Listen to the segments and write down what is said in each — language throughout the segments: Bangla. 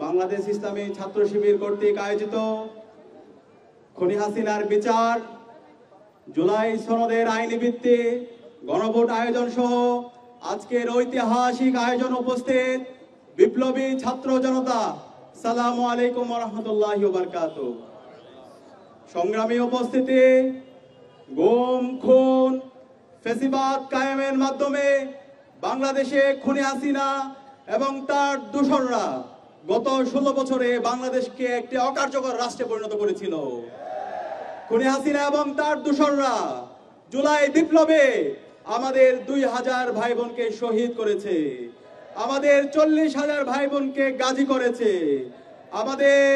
বাংলাদেশ ইসলামী ছাত্র শিবির কর্তৃক আয়োজিত খুনি হাসিনার বিচার, জুলাই সনদের আইনি ভিত্তি গণভোট আয়োজন সহ আজকের ঐতিহাসিক আয়োজন উপস্থিত বিপ্লবী ছাত্র জনতা, আসসালামু আলাইকুম ওয়া রাহমাতুল্লাহি ওয়া বারাকাতুহু। সংগ্রামী উপস্থিতি, গুম খুন ফ্যাসিবাদ কায়েমের মাধ্যমে বাংলাদেশে খুনি হাসিনা এবং তার দূষররা গত 16 বছরে বাংলাদেশকে একটি অকার্যকর রাষ্ট্রে পরিণত করেছিল। খুনি হাসিনা এবং তার দূষররা জুলাই বিপ্লবে আমাদের 2000 ভাই বোনকে শহীদ করেছে, আমাদের 40,000 ভাই বোনকে গাজী করেছে। আমাদের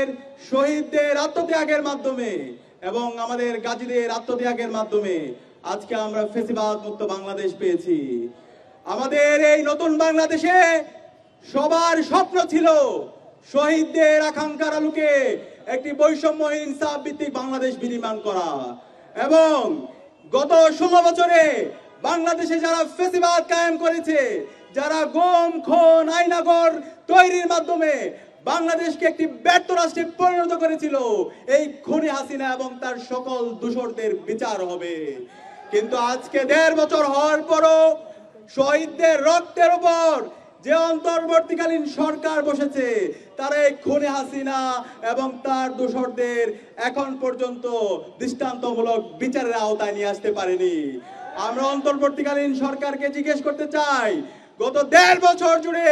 শহীদদের আত্মত্যাগের মাধ্যমে এবং আমাদের গাজীদের আত্মত্যাগের মাধ্যমে আজকে আমরা ফ্যাসিবাদ মুক্ত বাংলাদেশ পেয়েছি। আমাদের এই নতুন বাংলাদেশে সবার স্বপ্ন ছিল শহীদদের আকাঙ্ক্ষার আলোকে একটি বৈষম্যহীন ইনসাফ ভিত্তিক বাংলাদেশ বিনির্মাণ করা। এবং গত 16 বছরে বাংলাদেশে যারা ফ্যাসিবাদ কায়েম করেছে, যারা গুম খুন আইনাগর তৈরির মাধ্যমে বাংলাদেশকে একটি ব্যর্থ রাষ্ট্রে পরিণত করেছিল, এই খুনি হাসিনা এবং তার সকল দূষরদের বিচার হবে। কিন্তু আজকে 1.5 বছর হওয়ার পরও শহীদদের রক্তের উপর যে অন্তর্বর্তীকালীন সরকার বসেছে, তারা এই খুনি হাসিনা এবং তার দূষরদের এখন পর্যন্ত দৃষ্টান্তমূলক বিচারের আওতায় নিয়ে আসতে পারেনি। আমরা অন্তর্বর্তীকালীন সরকারকে জিজ্ঞেস করতে চাই, গত 1.5 বছর জুড়ে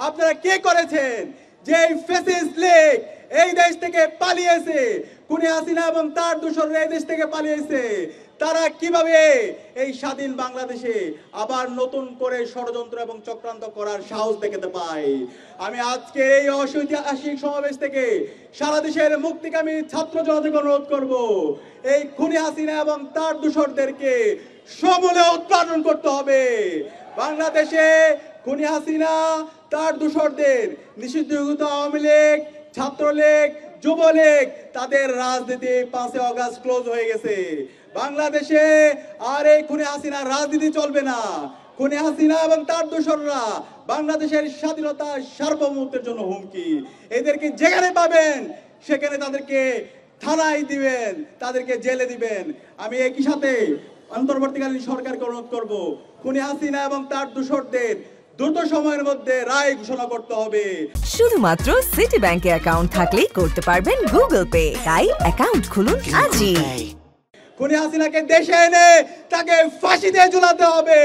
আপনারা কি করেছেন? যে ফ্যাসিস্ট লীগ এই দেশ থেকে পালিয়েছে, খুনি হাসিনা এবং তার দূষররা এই দেশ থেকে পালিয়েছে, তারা কিভাবে এই স্বাধীন বাংলাদেশে আবার নতুন করে ষড়যন্ত্র এবং চক্রান্ত করার সাহস দেখাতে পায়? আমি আজকে এই ঐতিহাসিক সমাবেশ থেকে সারা দেশের মুক্তিকামী ছাত্র জনতাকে অনুরোধ করব, এই খুনি হাসিনা এবং তার দূষরদেরকে সমূলে উৎপাদন করতে হবে। বাংলাদেশে খুনি হাসিনা তার দূষরদের নিষিদ্ধ আওয়ামী লীগ, ছাত্রলীগ, যুবলীগ, তাদের রাজনীতি 5 আগস্ট ক্লোজ হয়ে গেছে। বাংলাদেশে আর এই খুনি হাসিনার রাজনীতি চলবে না। খুনি হাসিনা এবং তার দূষররা বাংলাদেশের স্বাধীনতা সার্বভৌমত্বের জন্য হুমকি। এদেরকে যেখানে পাবেন সেখানে তাদেরকে থানায় দিবেন, তাদেরকে জেলে দিবেন। আমি একই সাথে অন্তর্বর্তীকালীন সরকারকে অনুরোধ করব, খুনি হাসিনা এবং তার দূষরদের দ্রুত সময়ের মধ্যে রায় ঘোষণা করতে হবে। শুধুমাত্র সিটি ব্যাংকে অ্যাকাউন্ট থাকলেই করতে পারবেন গুগল পে। তাই অ্যাকাউন্ট খুলুন আজই। খুনি হাসিনাকে দেশে এনে তাকে ফাঁসিতে ঝুলাতে হবে।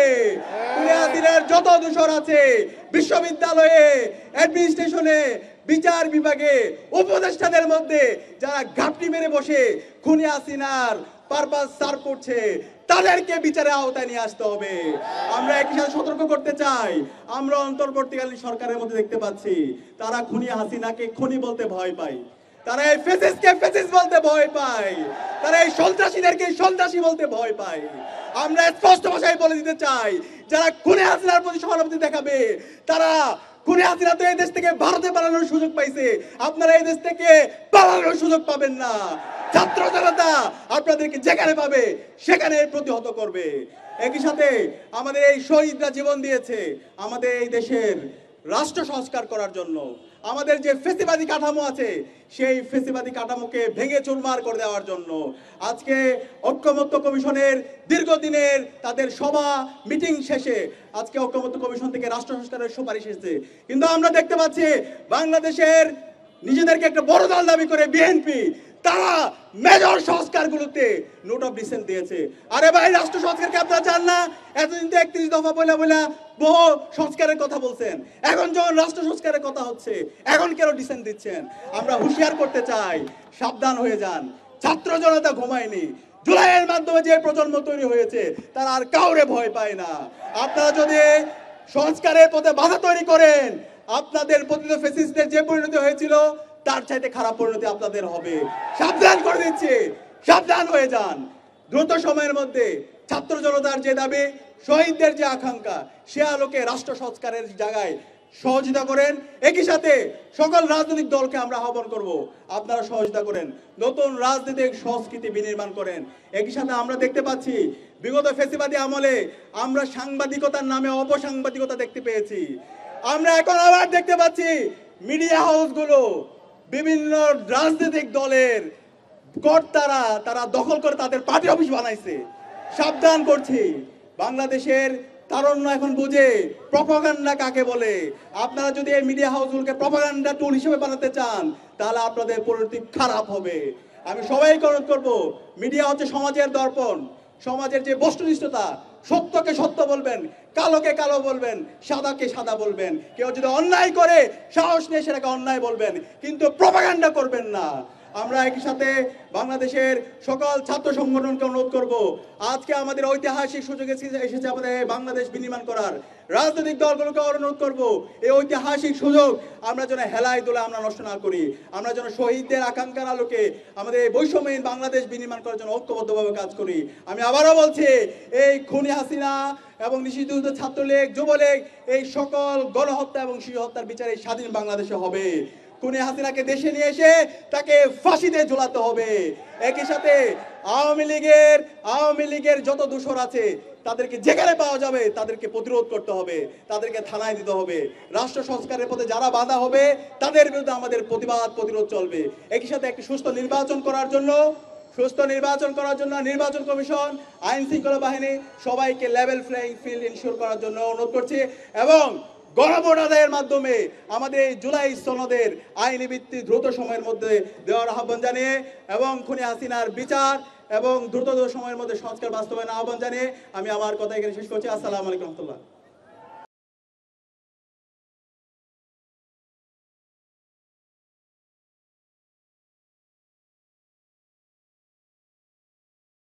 খুনি হাসিনার যত দূষর আছে বিশ্ববিদ্যালয়ে, অ্যাডমিনিস্ট্রেশনে, বিচার বিভাগে, উপদেষ্টাদের মধ্যে যারা ঘাপটি মেরে বসে খুনি হাসিনার পারপাস সার্ভ করছে, তাদেরকে বিচারের আওতায় নিয়ে আসতে হবে। আমরা একই সাথে সতর্ক করতে চাই, আমরা অন্তর্বর্তীকালীন সরকারের মধ্যে দেখতে পাচ্ছি তারা খুনি হাসিনাকে খুনি বলতে ভয় পায়, তারা এই ফ্যাসিস্টকে ফ্যাসিস্ট বলতে ভয় পায়, তারা এই সন্ত্রাসীদেরকে সন্ত্রাসী বলতে ভয় পায়। আমরা স্পষ্ট ভাষায় বলে দিতে চাই, যারা খুনি হাসিনার প্রতি সহানুভূতি দেখাবে, তারা খুনি হাসিনা তো এই দেশ থেকে ভারতে পালানোর সুযোগ পাইছে, আপনারা এই দেশ থেকে পালানোর সুযোগ পাবেন না। ছাত্র জনতা আপনাদেরকে যেখানে পাবে সেখানে প্রতিহত করবে। একই সাথে আমাদের এই শহীদরা জীবন দিয়েছে আমাদের এই দেশের রাষ্ট্র সংস্কার করার জন্য। আমাদের যে ফ্যাসিবাদী কাঠামো আছে সেই ফ্যাসিবাদী কাঠামোকে ভেঙে চুরমার করে দেওয়ার জন্য আজকে ঐক্যমত্য কমিশনের দীর্ঘদিনের তাদের সভা মিটিং শেষে আজকে ঐক্যমত্য কমিশন থেকে রাষ্ট্র সংস্কারের সুপারিশ এসেছে। কিন্তু আমরা দেখতে পাচ্ছি বাংলাদেশের নিজেদেরকে একটা বড় দল দাবি করে বিএনপি, তারা মেজর সংস্কারগুলোতে নোট অফ ডিসেন্ট দিয়েছে। আরে ভাই, রাষ্ট্র সংস্কারকে আপনারা চান না? এতদিন তো 31 দফা বলে বহু সংস্কারের কথা বলছেন, এখন যখন রাষ্ট্র সংস্কারের কথা হচ্ছে এখন কেন ডিসেন্ট দিচ্ছেন? আমরা হুঁশিয়ার করতে চাই, সাবধান হয়ে যান। ছাত্র জনতা ঘুমায়নি। জুলাইয়ের মাধ্যমে যে প্রজন্ম তৈরি হয়েছে তারা আর কাউরে ভয় পায় না। আপনারা যদি সংস্কারের পথে বাধা তৈরি করেন, আপনাদের পতিত ফ্যাসিস্টদের যে পরিণতি হয়েছিল তার চাইতে খারাপ পরিণতি আপনাদের হবে। সাবধান করে দিচ্ছি, সাবধান হয়ে যান। দ্রুত সময়ের মধ্যে ছাত্র জনতার যে দাবি, শহীদদের যে আকাঙ্ক্ষা, সে আলোকে রাষ্ট্র সংস্কারের জায়গায় সহযোগিতা করেন। একই সাথে সকল রাজনৈতিক দলকে আমরা আহ্বান করব, আপনারা সহযোগিতা করেন, নতুন রাজনৈতিক সংস্কৃতি বিনির্মাণ করেন। একই সাথে আমরা দেখতে পাচ্ছি বিগত ফ্যাসিবাদী আমলে আমরা সাংবাদিকতার নামে অপসাংবাদিকতা দেখতে পেয়েছি। আমরা এখন আবার দেখতে পাচ্ছি মিডিয়া হাউসগুলো বিভিন্ন রাজনৈতিক দলের কর্তারা তারা দখল করে তাদের পার্টি অফিস বানাইছে। সাবধান করছি, বাংলাদেশের তারুণ্য এখন বুঝে প্রপাগান্ডা কাকে বলে। আপনারা যদি এই মিডিয়া হাউসগুলোকে প্রপাগান্ডা টুল হিসেবে বানাতে চান তাহলে আপনাদের পরিণতি খারাপ হবে। আমি সবাইকে অনুরোধ করব, মিডিয়া হচ্ছে সমাজের দর্পণ, সমাজের যে বস্তুনিষ্ঠতা, সত্যকে সত্য বলবেন, কালোকে কালো বলবেন, সাদাকে সাদা বলবেন। কেউ যদি অন্যায় করে সাহস নিয়ে সেটাকে অন্যায় বলবেন, কিন্তু প্রপাগান্ডা করবেন না। আমরা একই সাথে বাংলাদেশের সকল ছাত্র সংগঠনকে অনুরোধ করব, আজকে আমাদের ঐতিহাসিক সুযোগ এসেছে আমাদের বাংলাদেশ বিনির্মাণ করার। রাজনৈতিক দলগুলোকে অনুরোধ করব, এই ঐতিহাসিক সুযোগ আমরা যেন হেলায় দোলে আমরা নষ্ট না করি। আমরা যেন শহীদদের আকাঙ্ক্ষার আলোকে আমাদের এই বৈষম্যহীন বাংলাদেশ বিনির্মাণ করার জন্য ঐক্যবদ্ধভাবে কাজ করি। আমি আবারও বলছি, এই খুনি হাসিনা এবং নিষিদ্ধ ছাত্রলীগ, যুবলীগ, এই সকল গণহত্যা এবং শিশু হত্যার বিচার এই স্বাধীন বাংলাদেশে হবে। খুনি হাসিনাকে দেশে নিয়ে এসে তাকে ফাঁসিতে ঝোলাতে হবে। একই সাথে আওয়ামী লীগের যত দোষর আছে তাদেরকে যেখানে পাওয়া যাবে তাদেরকে প্রতিরোধ করতে হবে, তাদেরকে থানায় দিতে হবে। রাষ্ট্র সংস্কারের পথে যারা বাধা হবে তাদের বিরুদ্ধে আমাদের প্রতিরোধ চলবে। একই সাথে একটি সুস্থ নির্বাচন করার জন্য নির্বাচন কমিশন, আইন শৃঙ্খলা বাহিনী সবাইকে লেভেল প্লেইং ফিল্ড ইনশিওর করার জন্য অনুরোধ করছি এবং গণভোট আদায়ের মাধ্যমে আমাদের এই জুলাই সনদের আইনি ভিত্তি দ্রুত সময়ের মধ্যে দেওয়ার আহ্বান জানিয়ে এবং খুনি হাসিনার বিচার এবং দ্রুত সময়ের মধ্যে সংস্কার বাস্তবায়নের আহ্বান জানিয়ে আমি আমার কথা এখানে শেষ করছি। আসসালামু আলাইকুম রহমতুল্লাহ।